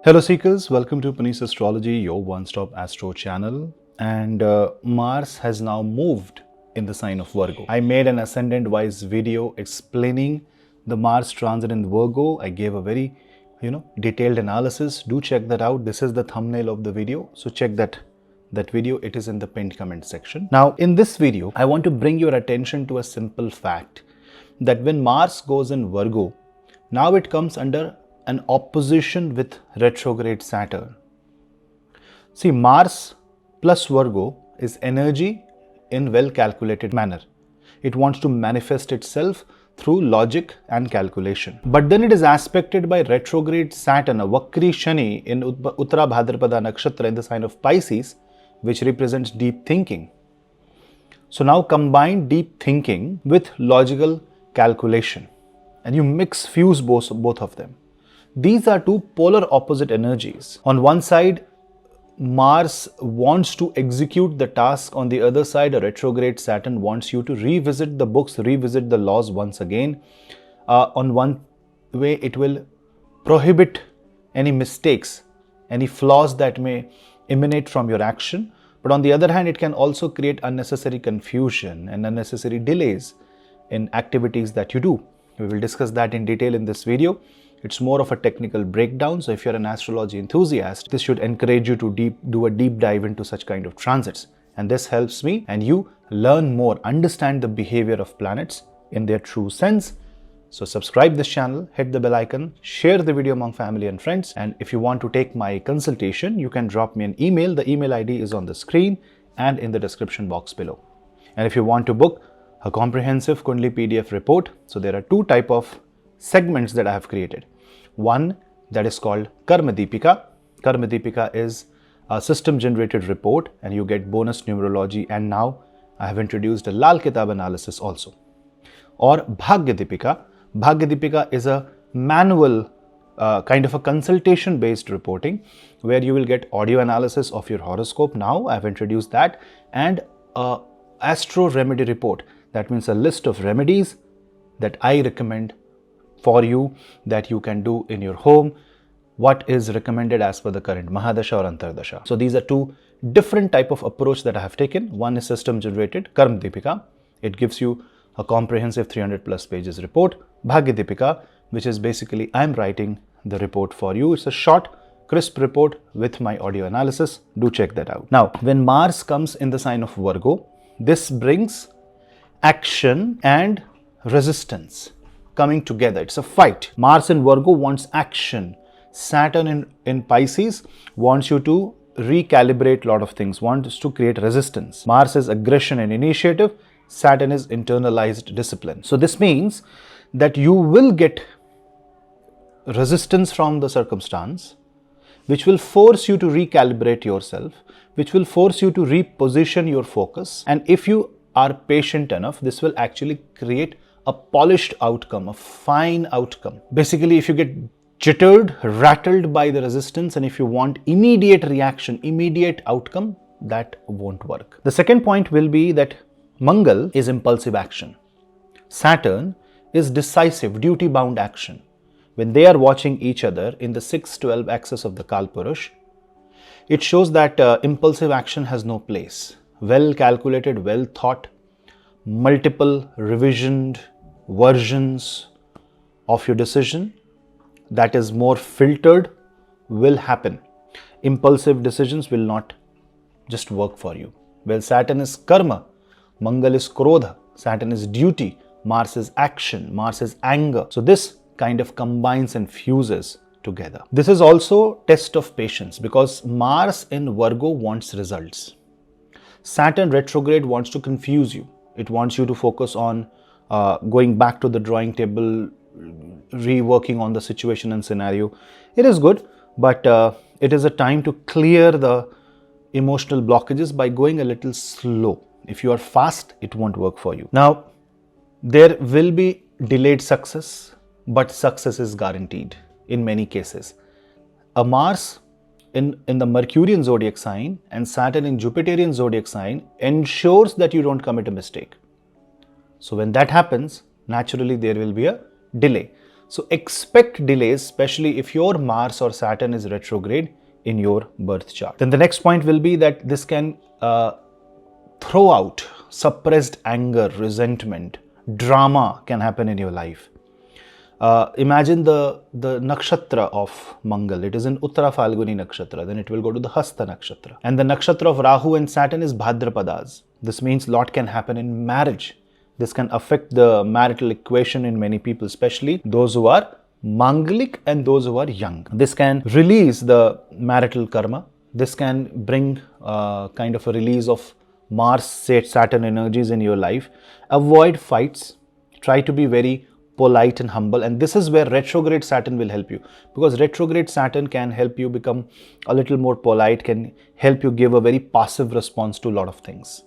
Hello Seekers, welcome to Punneits Astrology, your one-stop astro channel. And Mars has now moved in the sign of Virgo. I made an ascendant-wise video explaining the Mars transit in Virgo. I gave a very, detailed analysis. Do check that out. This is the thumbnail of the video. So check that video. It is in the pinned comment section. Now, in this video, I want to bring your attention to a simple fact that when Mars goes in Virgo, now it comes under an opposition with retrograde Saturn. See, Mars plus Virgo is energy in well calculated manner. It wants to manifest itself through logic and calculation. But then it is aspected by retrograde Saturn, a Vakri Shani in Uttara Bhadrapada Nakshatra in the sign of Pisces, which represents deep thinking. So now combine deep thinking with logical calculation and you fuse both of them. These are two polar opposite energies. On one side, Mars wants to execute the task. On the other side, a retrograde Saturn wants you to revisit the books, revisit the laws once again. On one way, it will prohibit any mistakes, any flaws that may emanate from your action. But on the other hand, it can also create unnecessary confusion and unnecessary delays in activities that you do. We will discuss that in detail in this video. It's more of a technical breakdown. So if you're an astrology enthusiast, this should encourage you to do a deep dive into such kind of transits. And this helps me and you learn more, understand the behavior of planets in their true sense. So subscribe this channel, hit the bell icon, share the video among family and friends. And if you want to take my consultation, you can drop me an email. The email ID is on the screen and in the description box below. And if you want to book a comprehensive Kundli PDF report, so there are two types of segments that I have created. One that is called Karmadipika. Karmadipika is a system generated report and you get bonus numerology, and now I have introduced a Lal Kitab analysis also. Or Bhagyadeipika. Bhagyadeipika is a manual kind of a consultation based reporting where you will get audio analysis of your horoscope. Now I have introduced that, and a astro remedy report. That means a list of remedies that I recommend for you that you can do in your home, what is recommended as per the current Mahadasha or Antardasha. So these are two different type of approach that I have taken. One is system generated, Karmadipika. It gives you a comprehensive 300 plus pages report. Bhagyadeipika, which is basically I'm writing the report for you. It's a short, crisp report with my audio analysis. Do check that out. Now, when Mars comes in the sign of Virgo, this brings action and resistance coming together. It's a fight. Mars in Virgo wants action. Saturn in Pisces wants you to recalibrate a lot of things, wants to create resistance. Mars is aggression and initiative. Saturn is internalized discipline. So this means that you will get resistance from the circumstance, which will force you to recalibrate yourself, which will force you to reposition your focus. And if you are patient enough, this will actually create a polished outcome, a fine outcome. Basically, if you get jittered, rattled by the resistance, and if you want immediate reaction, immediate outcome, that won't work. The second point will be that Mangal is impulsive action. Saturn is decisive, duty-bound action. When they are watching each other in the 6-12 axis of the Kalpurush, it shows that impulsive action has no place. Well calculated, well thought, multiple revisioned versions of your decision that is more filtered will happen. Impulsive decisions will not just work for you. Well, Saturn is karma, Mangal is krodha, Saturn is duty, Mars is action, Mars is anger. So this kind of combines and fuses together. This is also test of patience because Mars in Virgo wants results. Saturn retrograde wants to confuse you. It wants you to focus on going back to the drawing table, reworking on the situation and scenario. It is good, but it is a time to clear the emotional blockages by going a little slow. If you are fast, it won't work for you. Now, there will be delayed success, but success is guaranteed in many cases. A Mars in the Mercurian zodiac sign and Saturn in Jupiterian zodiac sign ensures that you don't commit a mistake. So when that happens, naturally there will be a delay. So expect delays, especially if your Mars or Saturn is retrograde in your birth chart. Then the next point will be that this can throw out suppressed anger, resentment, drama can happen in your life. Imagine the nakshatra of Mangal. It is in Uttara Falguni nakshatra. Then it will go to the Hasta nakshatra. And the nakshatra of Rahu and Saturn is Bhadrapadas. This means lot can happen in marriage. This can affect the marital equation in many people, especially those who are Mangalik and those who are young. This can release the marital karma. This can bring kind of a release of Mars, Saturn energies in your life. Avoid fights. Try to be very polite and humble, and this is where retrograde Saturn will help you, because retrograde Saturn can help you become a little more polite, can help you give a very passive response to a lot of things.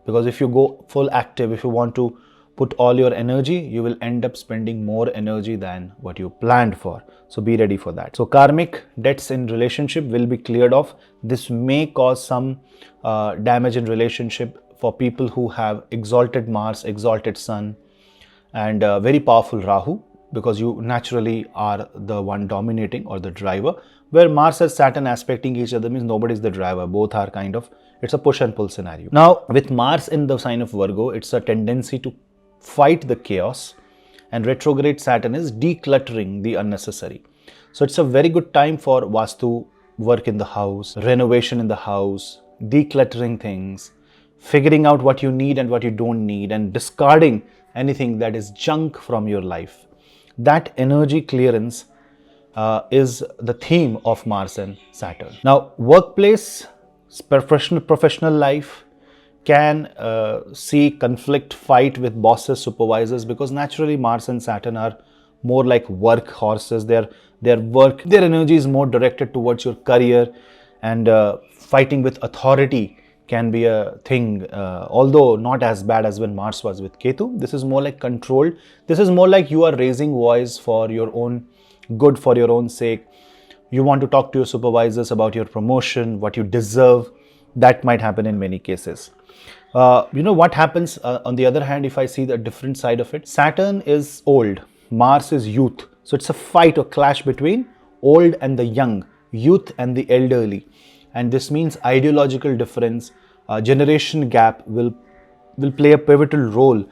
Because if you go full active, if you want to put all your energy, you will end up spending more energy than what you planned for. So be ready for that. So karmic debts in relationship will be cleared off. This may cause some damage in relationship for people who have exalted Mars, exalted Sun, and very powerful Rahu, because you naturally are the one dominating or the driver, where Mars and Saturn aspecting each other means nobody is the driver. Both are kind of, it's a push and pull scenario. Now with Mars in the sign of Virgo, it's a tendency to fight the chaos, and retrograde Saturn is decluttering the unnecessary. So it's a very good time for Vastu work in the house, renovation in the house, decluttering things, figuring out what you need and what you don't need, and discarding anything that is junk from your life. That energy clearance is the theme of Mars and Saturn. Now, workplace, professional life can see conflict, fight with bosses, supervisors, because naturally Mars and Saturn are more like work horses. Their energy is more directed towards your career, and fighting with authority can be a thing, although not as bad as when Mars was with Ketu. This is more like controlled. This is more like you are raising voice for your own good, for your own sake. You want to talk to your supervisors about your promotion, what you deserve. That might happen in many cases. You know what happens on the other hand, if I see the different side of it, Saturn is old, Mars is youth. So it's a fight or clash between old and the young, youth and the elderly. And this means ideological difference, generation gap will play a pivotal role.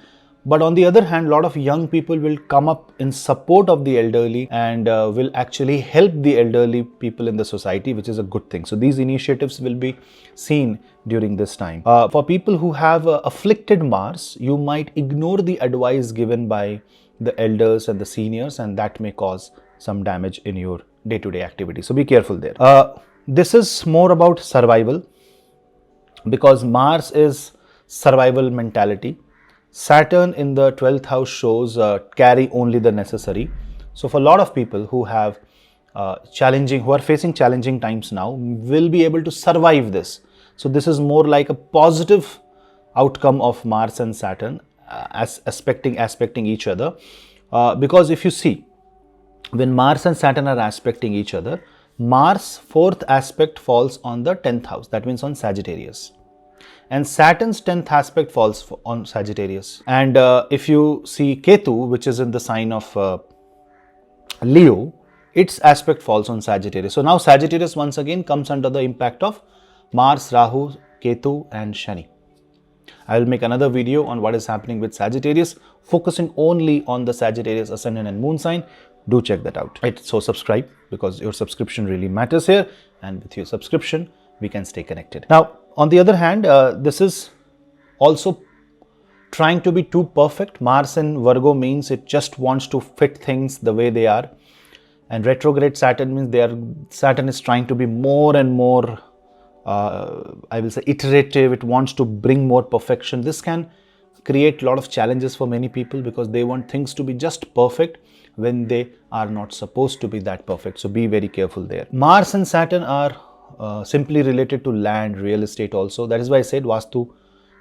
But on the other hand, a lot of young people will come up in support of the elderly and will actually help the elderly people in the society, which is a good thing. So these initiatives will be seen during this time. For people who have afflicted Mars, you might ignore the advice given by the elders and the seniors, and that may cause some damage in your day-to-day activity. So be careful there. This is more about survival, because Mars is survival mentality. Saturn in the 12th house shows carry only the necessary. So for a lot of people who have who are facing challenging times now, will be able to survive this. So this is more like a positive outcome of Mars and Saturn as aspecting each other. Because if you see, when Mars and Saturn are aspecting each other, Mars' fourth aspect falls on the 10th house, that means on Sagittarius. And Saturn's 10th aspect falls on Sagittarius. And if you see Ketu, which is in the sign of Leo, its aspect falls on Sagittarius. So now Sagittarius once again comes under the impact of Mars, Rahu, Ketu and Shani. I will make another video on what is happening with Sagittarius, focusing only on the Sagittarius ascendant and moon sign. Do check that out. Right, so subscribe, because your subscription really matters here, and with your subscription we can stay connected. Now on the other hand, this is also trying to be too perfect. Mars in Virgo means it just wants to fit things the way they are, and retrograde Saturn means Saturn is trying to be more and more I will say iterative. It wants to bring more perfection. This can create a lot of challenges for many people, because they want things to be just perfect when they are not supposed to be that perfect. So be very careful there. Mars and Saturn are simply related to land, real estate also. That is why I said Vastu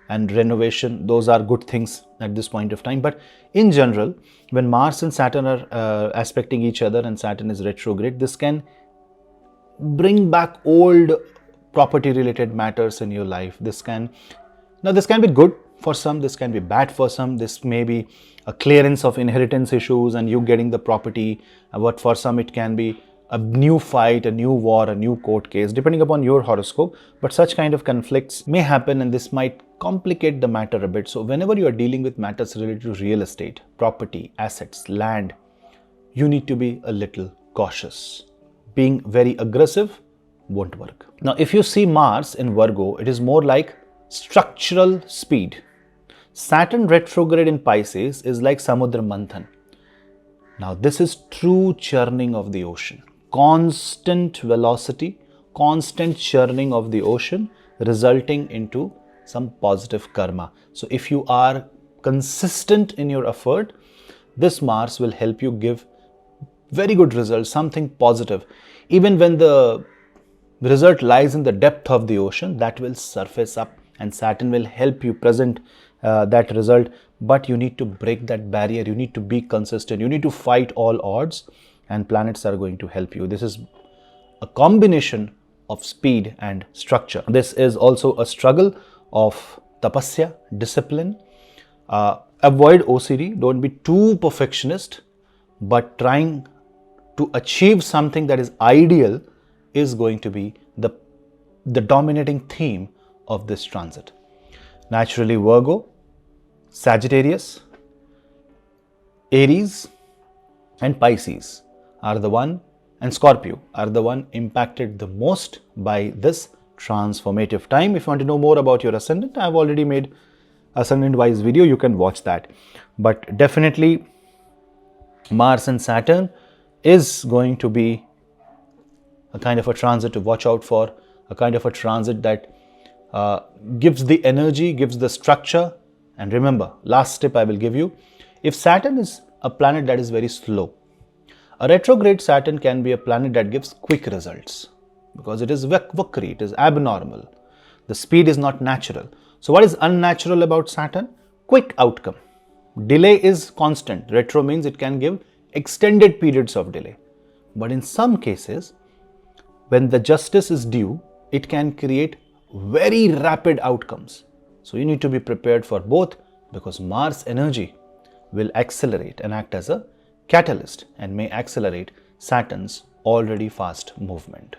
and renovation, those are good things at this point of time. But in general, when Mars and Saturn are aspecting each other and Saturn is retrograde, this can bring back old property related matters in your life. This can be good. For some, this can be bad. For some, this may be a clearance of inheritance issues and you getting the property. But for some, it can be a new fight, a new war, a new court case, depending upon your horoscope. But such kind of conflicts may happen and this might complicate the matter a bit. So whenever you are dealing with matters related to real estate, property, assets, land, you need to be a little cautious. Being very aggressive won't work. Now, if you see Mars in Virgo, it is more like structural speed. Saturn retrograde in Pisces is like Samudra Manthan. Now, this is true churning of the ocean. Constant velocity, constant churning of the ocean, resulting into some positive karma. So, if you are consistent in your effort, this Mars will help you give very good results, something positive. Even when the result lies in the depth of the ocean, that will surface up and Saturn will help you present that result. But you need to break that barrier, you need to be consistent, you need to fight all odds, and planets are going to help you. This is a combination of speed and structure. This is also a struggle of tapasya, discipline. Avoid OCD, don't be too perfectionist, but trying to achieve something that is ideal is going to be the dominating theme of this transit. Naturally, Virgo, Sagittarius, Aries and Pisces are the one, and Scorpio are the one impacted the most by this transformative time. If you want to know more about your ascendant, I have already made ascendant wise video, you can watch that. But definitely Mars and Saturn is going to be a kind of a transit to watch out for, a kind of a transit that gives the energy, gives the structure. And remember, last tip I will give you, if Saturn is a planet that is very slow, a retrograde Saturn can be a planet that gives quick results because it is vakri, it is abnormal. The speed is not natural. So what is unnatural about Saturn? Quick outcome. Delay is constant. Retro means it can give extended periods of delay. But in some cases, when the justice is due, it can create very rapid outcomes. So you need to be prepared for both, because Mars energy will accelerate and act as a catalyst and may accelerate Saturn's already fast movement.